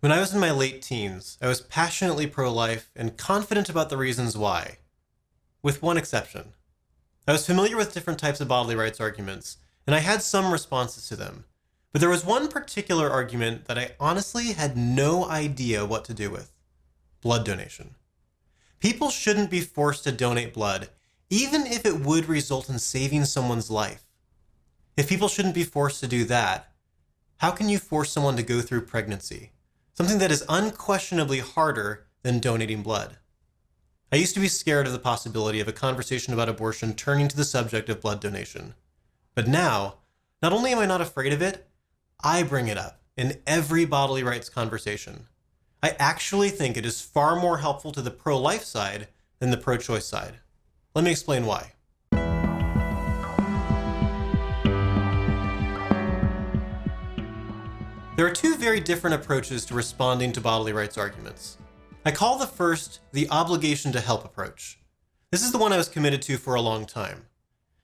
When I was in my late teens, I was passionately pro-life and confident about the reasons why, with one exception. I was familiar with different types of bodily rights arguments, and I had some responses to them, but there was one particular argument that I honestly had no idea what to do with: blood donation. People shouldn't be forced to donate blood, even if it would result in saving someone's life. If people shouldn't be forced to do that, how can you force someone to go through pregnancy? Something that is unquestionably harder than donating blood. I used to be scared of the possibility of a conversation about abortion turning to the subject of blood donation. But now, not only am I not afraid of it, I bring it up in every bodily rights conversation. I actually think it is far more helpful to the pro-life side than the pro-choice side. Let me explain why. There are two very different approaches to responding to bodily rights arguments. I call the first the obligation to help approach. This is the one I was committed to for a long time.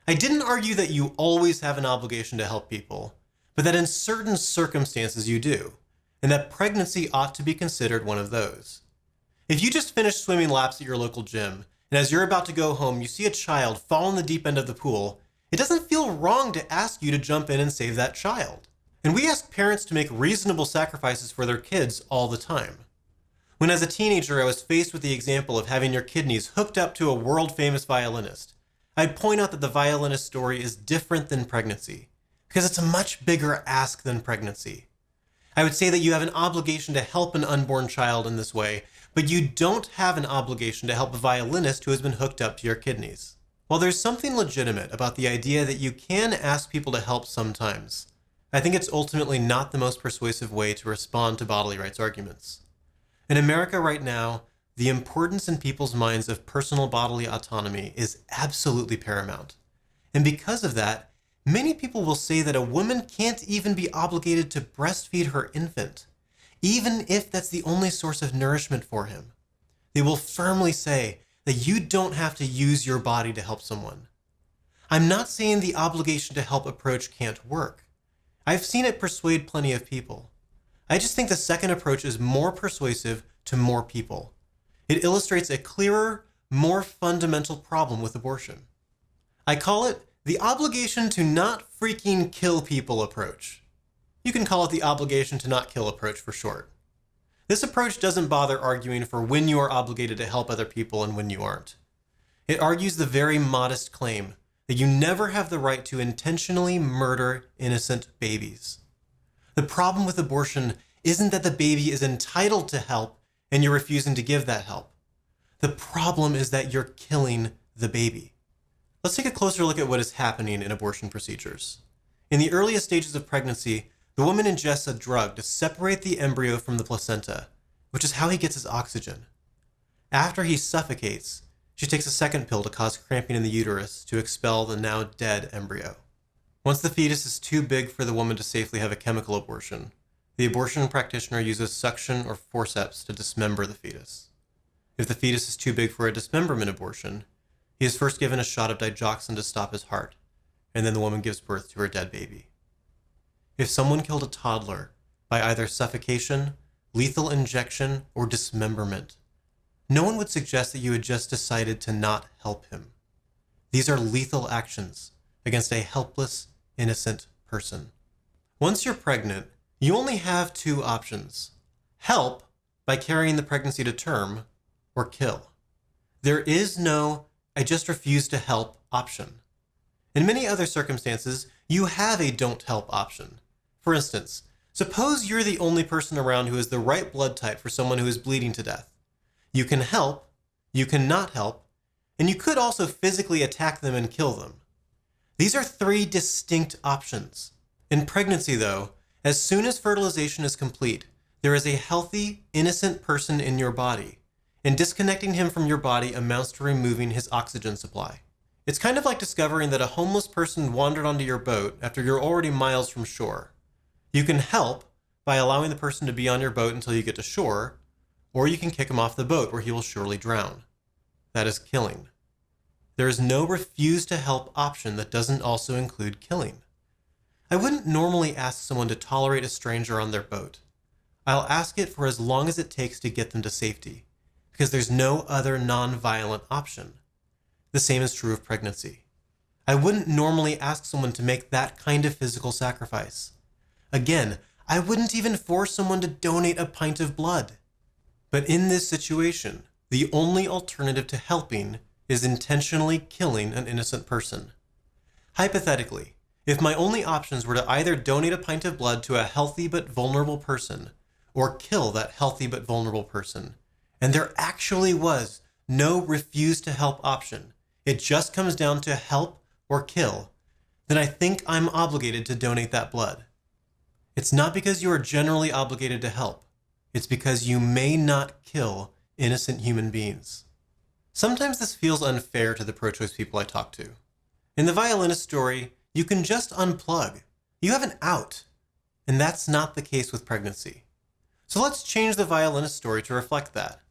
I didn't argue that you always have an obligation to help people, but that in certain circumstances you do, and that pregnancy ought to be considered one of those. If you just finished swimming laps at your local gym, and as you're about to go home, you see a child fall in the deep end of the pool, it doesn't feel wrong to ask you to jump in and save that child. And we ask parents to make reasonable sacrifices for their kids all the time. When as a teenager I was faced with the example of having your kidneys hooked up to a world-famous violinist, I'd point out that the violinist story is different than pregnancy, because it's a much bigger ask than pregnancy. I would say that you have an obligation to help an unborn child in this way, but you don't have an obligation to help a violinist who has been hooked up to your kidneys. While there's something legitimate about the idea that you can ask people to help sometimes, I think it's ultimately not the most persuasive way to respond to bodily rights arguments. In America right now, the importance in people's minds of personal bodily autonomy is absolutely paramount. And because of that, many people will say that a woman can't even be obligated to breastfeed her infant, even if that's the only source of nourishment for him. They will firmly say that you don't have to use your body to help someone. I'm not saying the obligation to help approach can't work. I've seen it persuade plenty of people. I just think the second approach is more persuasive to more people. It illustrates a clearer, more fundamental problem with abortion. I call it the obligation to not freaking kill people approach. You can call it the obligation to not kill approach for short. This approach doesn't bother arguing for when you are obligated to help other people and when you aren't. It argues the very modest claim that you never have the right to intentionally murder innocent babies. The problem with abortion isn't that the baby is entitled to help and you're refusing to give that help. The problem is that you're killing the baby. Let's take a closer look at what is happening in abortion procedures. In the earliest stages of pregnancy, the woman ingests a drug to separate the embryo from the placenta, which is how he gets his oxygen. After he suffocates, she takes a second pill to cause cramping in the uterus to expel the now dead embryo. Once the fetus is too big for the woman to safely have a chemical abortion, the abortion practitioner uses suction or forceps to dismember the fetus. If the fetus is too big for a dismemberment abortion, he is first given a shot of digoxin to stop his heart, and then the woman gives birth to her dead baby. If someone killed a toddler by either suffocation, lethal injection, or dismemberment, no one would suggest that you had just decided to not help him. These are lethal actions against a helpless, innocent person. Once you're pregnant, you only have two options: help by carrying the pregnancy to term, or kill. There is no "I just refuse to help" option. In many other circumstances, you have a don't help option. For instance, suppose you're the only person around who is the right blood type for someone who is bleeding to death. You can help, you can not help, and you could also physically attack them and kill them. These are three distinct options. In pregnancy, though, as soon as fertilization is complete, there is a healthy, innocent person in your body, and disconnecting him from your body amounts to removing his oxygen supply. It's kind of like discovering that a homeless person wandered onto your boat after you're already miles from shore. You can help by allowing the person to be on your boat until you get to shore, or you can kick him off the boat where he will surely drown. That is killing. There is no refuse to help option that doesn't also include killing. I wouldn't normally ask someone to tolerate a stranger on their boat. I'll ask it for as long as it takes to get them to safety, because there's no other non-violent option. The same is true of pregnancy. I wouldn't normally ask someone to make that kind of physical sacrifice. Again, I wouldn't even force someone to donate a pint of blood. But in this situation, the only alternative to helping is intentionally killing an innocent person. Hypothetically, if my only options were to either donate a pint of blood to a healthy but vulnerable person, or kill that healthy but vulnerable person, and there actually was no refuse to help option, it just comes down to help or kill, then I think I'm obligated to donate that blood. It's not because you are generally obligated to help. It's because you may not kill innocent human beings. Sometimes this feels unfair to the pro-choice people I talk to. In the violinist story, you can just unplug. You have an out. And that's not the case with pregnancy. So let's change the violinist story to reflect that.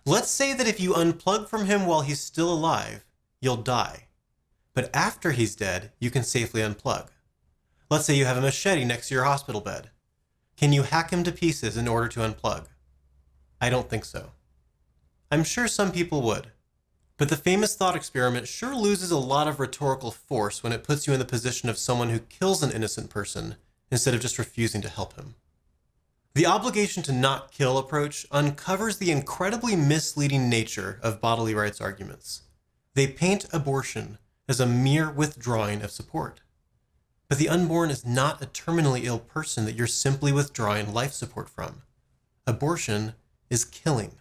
Let's say that if you unplug from him while he's still alive, you'll die. But after he's dead, you can safely unplug. Let's say you have a machete next to your hospital bed. Can you hack him to pieces in order to unplug? I don't think so. I'm sure some people would. But the famous thought experiment sure loses a lot of rhetorical force when it puts you in the position of someone who kills an innocent person instead of just refusing to help him. The obligation to not kill approach uncovers the incredibly misleading nature of bodily rights arguments. They paint abortion as a mere withdrawing of support. But the unborn is not a terminally ill person that you're simply withdrawing life support from. Abortion is killing.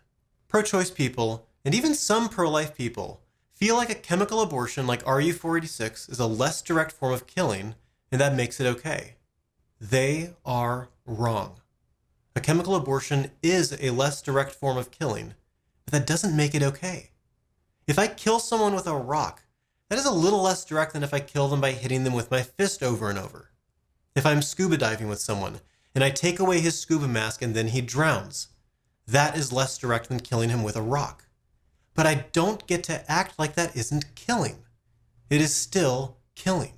Pro-choice people, and even some pro-life people, feel like a chemical abortion like RU-486 is a less direct form of killing, and that makes it okay. They are wrong. A chemical abortion is a less direct form of killing, but that doesn't make it okay. If I kill someone with a rock, that is a little less direct than if I kill them by hitting them with my fist over and over. If I'm scuba diving with someone, and I take away his scuba mask and then he drowns, that is less direct than killing him with a rock. But I don't get to act like that isn't killing. It is still killing.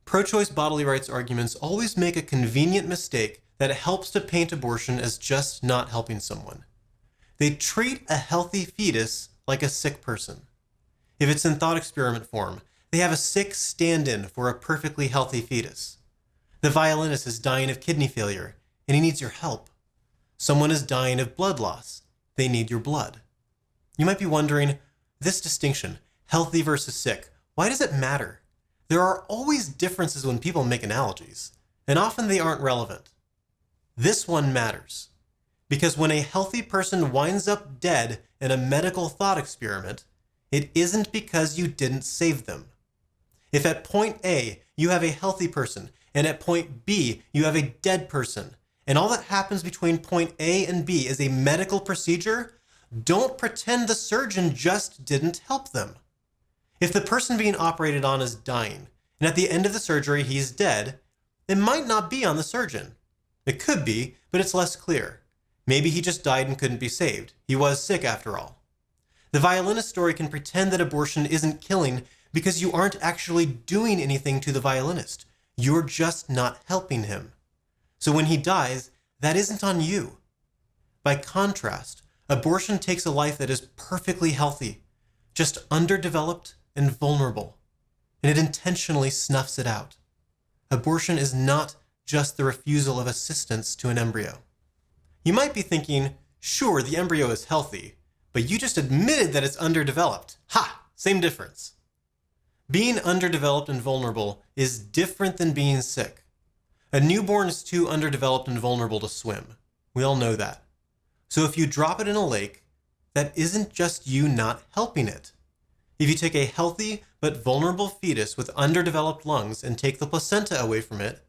Pro-choice bodily rights arguments always make a convenient mistake that helps to paint abortion as just not helping someone. They treat a healthy fetus like a sick person. If it's in thought experiment form, they have a sick stand-in for a perfectly healthy fetus. The violinist is dying of kidney failure, and he needs your help. Someone is dying of blood loss. They need your blood. You might be wondering, this distinction, healthy versus sick, why does it matter? There are always differences when people make analogies, and often they aren't relevant. This one matters, because when a healthy person winds up dead in a medical thought experiment, it isn't because you didn't save them. If at point A you have a healthy person, and at point B you have a dead person, and all that happens between point A and B is a medical procedure, don't pretend the surgeon just didn't help them. If the person being operated on is dying, and at the end of the surgery he's dead, it might not be on the surgeon. It could be, but it's less clear. Maybe he just died and couldn't be saved. He was sick after all. The violinist story can pretend that abortion isn't killing because you aren't actually doing anything to the violinist. You're just not helping him. So when he dies, that isn't on you. By contrast, abortion takes a life that is perfectly healthy, just underdeveloped and vulnerable, and it intentionally snuffs it out. Abortion is not just the refusal of assistance to an embryo. You might be thinking, sure, the embryo is healthy, but you just admitted that it's underdeveloped. Ha! Same difference. Being underdeveloped and vulnerable is different than being sick. A newborn is too underdeveloped and vulnerable to swim. We all know that. So if you drop it in a lake, that isn't just you not helping it. If you take a healthy but vulnerable fetus with underdeveloped lungs and take the placenta away from it,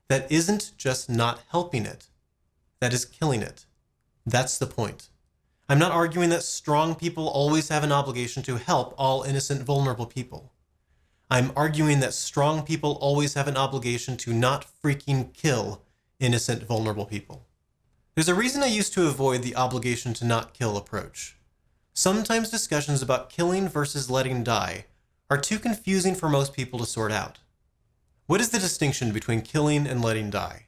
that isn't just not helping it. That is killing it. That's the point. I'm not arguing that strong people always have an obligation to help all innocent, vulnerable people. I'm arguing that strong people always have an obligation to not freaking kill innocent, vulnerable people. There's a reason I used to avoid the obligation to not kill approach. Sometimes discussions about killing versus letting die are too confusing for most people to sort out. What is the distinction between killing and letting die?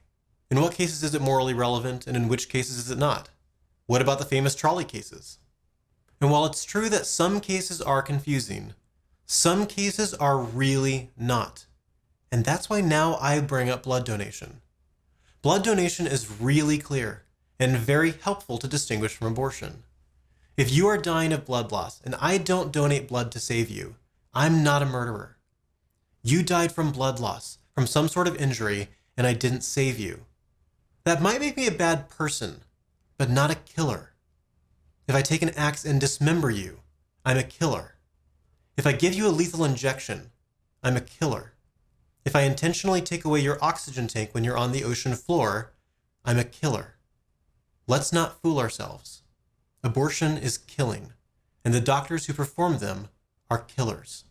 In what cases is it morally relevant, and in which cases is it not? What about the famous trolley cases? And while it's true that some cases are confusing, some cases are really not. And that's why now I bring up blood donation. Blood donation is really clear and very helpful to distinguish from abortion. If you are dying of blood loss and I don't donate blood to save you, I'm not a murderer. You died from blood loss, from some sort of injury, and I didn't save you. That might make me a bad person, but not a killer. If I take an axe and dismember you, I'm a killer. If I give you a lethal injection, I'm a killer. If I intentionally take away your oxygen tank when you're on the ocean floor, I'm a killer. Let's not fool ourselves. Abortion is killing, and the doctors who perform them are killers.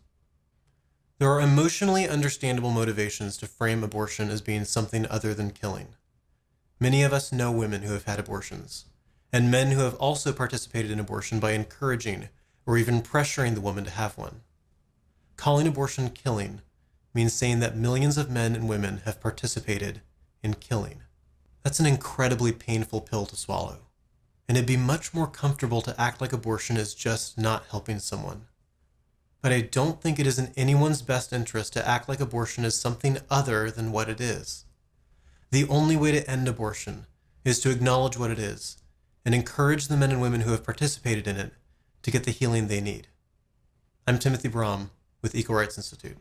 There are emotionally understandable motivations to frame abortion as being something other than killing. Many of us know women who have had abortions, and men who have also participated in abortion by encouraging or even pressuring the woman to have one. Calling abortion killing means saying that millions of men and women have participated in killing. That's an incredibly painful pill to swallow, and it'd be much more comfortable to act like abortion is just not helping someone. But I don't think it is in anyone's best interest to act like abortion is something other than what it is. The only way to end abortion is to acknowledge what it is and encourage the men and women who have participated in it to get the healing they need. I'm Timothy Brahm with Equal Rights Institute.